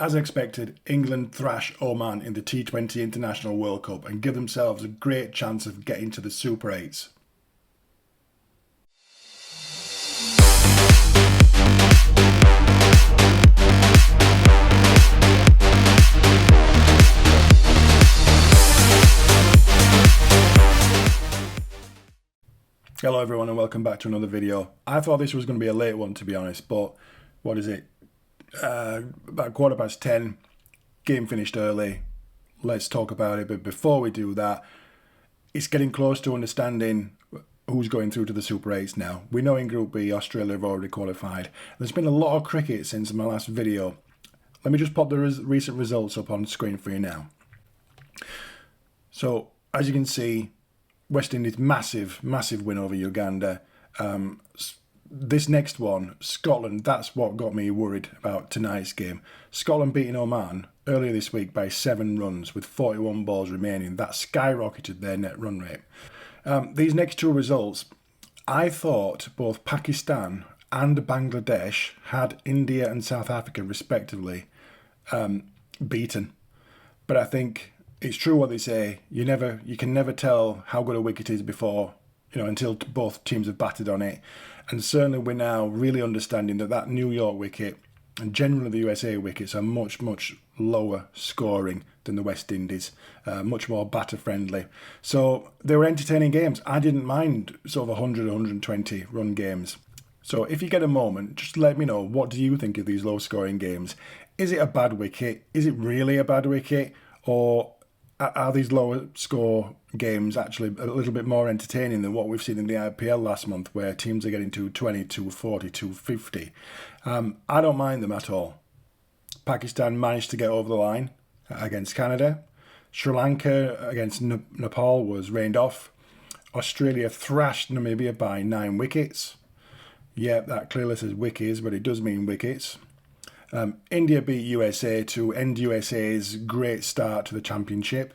As expected, England thrash Oman in the T20 International World Cup and give themselves a great chance of getting to the Super 8s. Hello everyone and welcome back to another video. I thought this was going to be a late one, to be honest, but what is it? About 10:15, game finished early. Let's talk about it, but before we do that, it's getting close to understanding who's going through to the Super 8s now. We know in Group B, Australia have already qualified. There's been a lot of cricket since my last video. Let me just pop the recent results up on screen for you now. So, as you can see, West Indies, massive win over Uganda. This next one, Scotland, that's what got me worried about tonight's game. Scotland beating Oman earlier this week by 7 runs with 41 balls remaining. That skyrocketed their net run rate. These next two results, I thought both Pakistan and Bangladesh had India and South Africa respectively beaten. But I think it's true what they say. You can never tell how good a wicket is before, until both teams have batted on it. And certainly we're now really understanding that New York wicket and generally the USA wickets are much lower scoring than the West Indies, much more batter friendly. So they were entertaining games. I didn't mind sort of 100, 120 run games. So if you get a moment, just let me know, what do you think of these low scoring games? Is it a bad wicket? Is it really a bad wicket? Or are these lower score games actually a little bit more entertaining than what we've seen in the IPL last month, where teams are getting 220, 240, 250? I don't mind them at all. Pakistan managed to get over the line against Canada. Sri Lanka against Nepal was rained off. Australia thrashed Namibia by 9 wickets. Yeah, that clearly says wickets, but it does mean wickets. India beat USA to end USA's great start to the championship,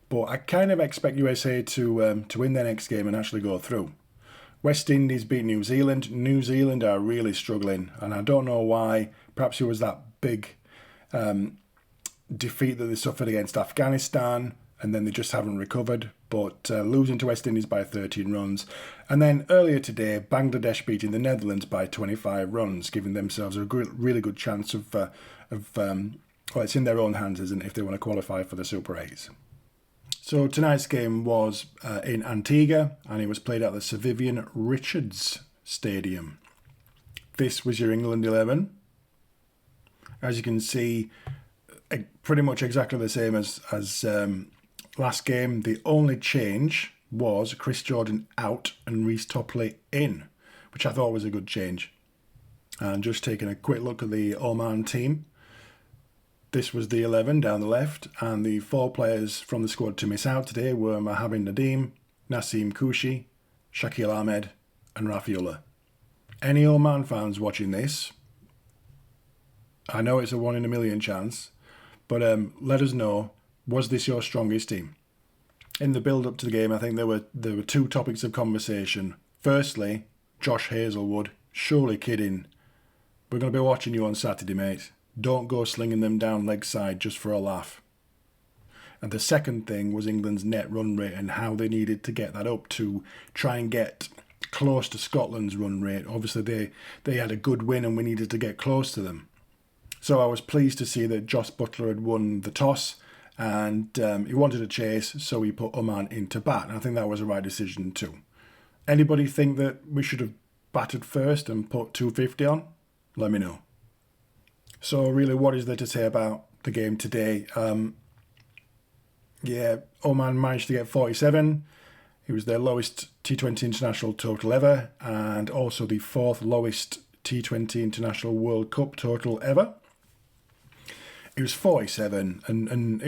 but I kind of expect USA to win their next game and actually go through. West Indies beat New Zealand. New Zealand are really struggling, and I don't know why. Perhaps it was that big defeat that they suffered against Afghanistan, and then they just haven't recovered, but losing to West Indies by 13 runs. And then earlier today, Bangladesh beating the Netherlands by 25 runs, giving themselves a really good chance of it's in their own hands, isn't it, if they want to qualify for the Super 8s. So tonight's game was in Antigua, and it was played at the Sir Vivian Richards Stadium. This was your England 11. As you can see, pretty much exactly the same as last game. The only change was Chris Jordan out and Reece Topley in, which I thought was a good change. And just taking a quick look at the Oman team. This was the 11 down the left, and the 4 players from the squad to miss out today were Mohammad Nadeem, Naseem Kushi, Shakil Ahmed and Rafiullah. Any Oman fans watching this, I know it's a 1 in a million chance, but let us know, was this your strongest team? In the build-up to the game, I think there were 2 topics of conversation. Firstly, Josh Hazlewood, surely kidding. We're going to be watching you on Saturday, mate. Don't go slinging them down leg side just for a laugh. And the second thing was England's net run rate and how they needed to get that up to try and get close to Scotland's run rate. Obviously, they had a good win and we needed to get close to them. So I was pleased to see that Josh Buttler had won the toss, and he wanted a chase, so he put Oman into bat. And I think that was the right decision too. Anybody think that we should have batted first and put 250 on? Let me know. So really, what is there to say about the game today? Oman managed to get 47. It was their lowest T20 international total ever, and also the 4th lowest T20 International World Cup total ever. It was 47, and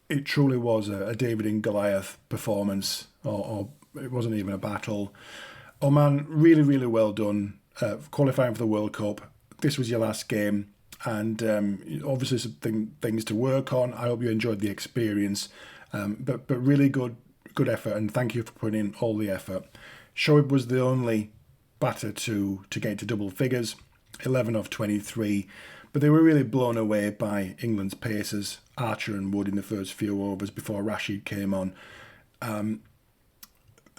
it truly was a David and Goliath performance, or it wasn't even a battle. Oman, really well done, qualifying for the World Cup. This was your last game, and obviously some things to work on. I hope you enjoyed the experience, but really good effort, and thank you for putting in all the effort. Shoaib was the only batter to get to double figures, 11 of 23. But they were really blown away by England's pacers, Archer and Wood in the first few overs before Rashid came on.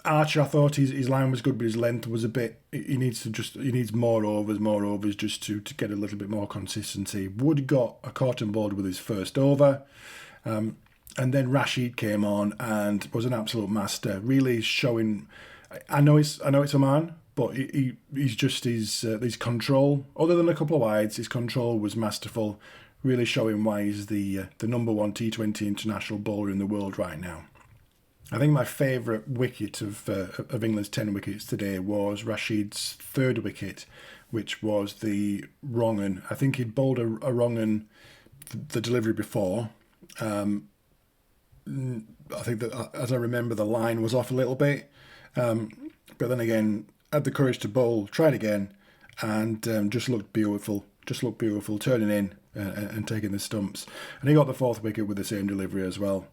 Archer, I thought his line was good, but his length was a bit. He needs more overs just to get a little bit more consistency. Wood got a caught ball with his first over, and then Rashid came on and was an absolute master, really showing. I know it's Oman, but he's just his control. Other than a couple of wides, his control was masterful, really showing why he's the number one T20 international bowler in the world right now. I think my favourite wicket of England's 10 wickets today was Rashid's third wicket, which was the wrong un. I think he'd bowled a wrong un the delivery before. I think that, as I remember, the line was off a little bit. But then again, had the courage to bowl, tried again, and just looked beautiful. Turning in and taking the stumps. And he got the fourth wicket with the same delivery as well.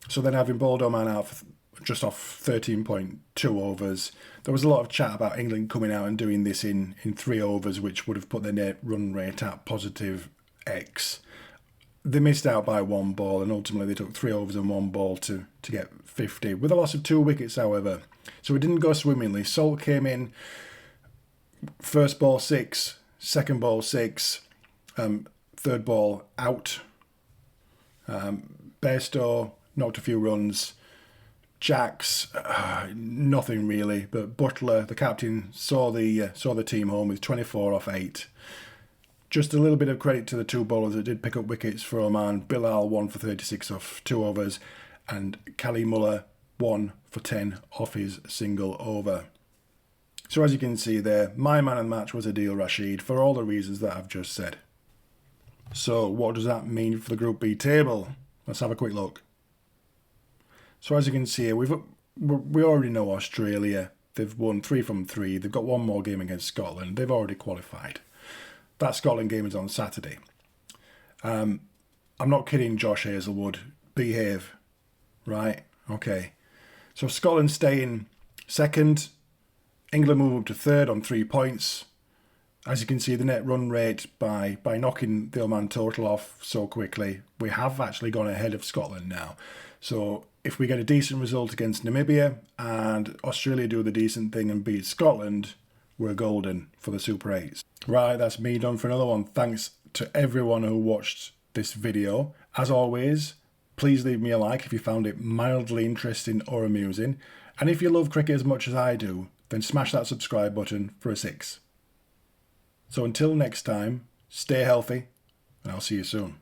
So then, having bowled Oman out for just off 13.2 overs, there was a lot of chat about England coming out and doing this in 3 overs, which would have put their net run rate at positive X. They missed out by 1 ball, and ultimately they took 3 overs and 1 ball to get 50, with a loss of 2 wickets, however. So it didn't go swimmingly. Salt came in, first ball 6, second ball 6, third ball out. Bairstow knocked a few runs. Jacks, nothing really. But Butler, the captain, saw the team home with 24 off 8. Just a little bit of credit to the 2 bowlers that did pick up wickets for Oman. Bilal 1 for 36 off 2 overs, and Cali Muller 1 for 10 off his single over. So as you can see there, my man of the match was Adil Rashid for all the reasons that I've just said. So what does that mean for the Group B table? Let's have a quick look. So as you can see here, we already know Australia. They've won 3 from 3. They've got 1 more game against Scotland. They've already qualified. That Scotland game is on Saturday. I'm not kidding, Josh Hazlewood. Behave. Right? Okay. So Scotland stay in second. England move up to third on 3 points. As you can see, the net run rate by knocking the Oman total off so quickly, we have actually gone ahead of Scotland now. So if we get a decent result against Namibia and Australia do the decent thing and beat Scotland, we're golden for the Super 8s. Right, that's me done for another one. Thanks to everyone who watched this video. As always, please leave me a like if you found it mildly interesting or amusing. And if you love cricket as much as I do, then smash that subscribe button for a 6. So until next time, stay healthy, and I'll see you soon.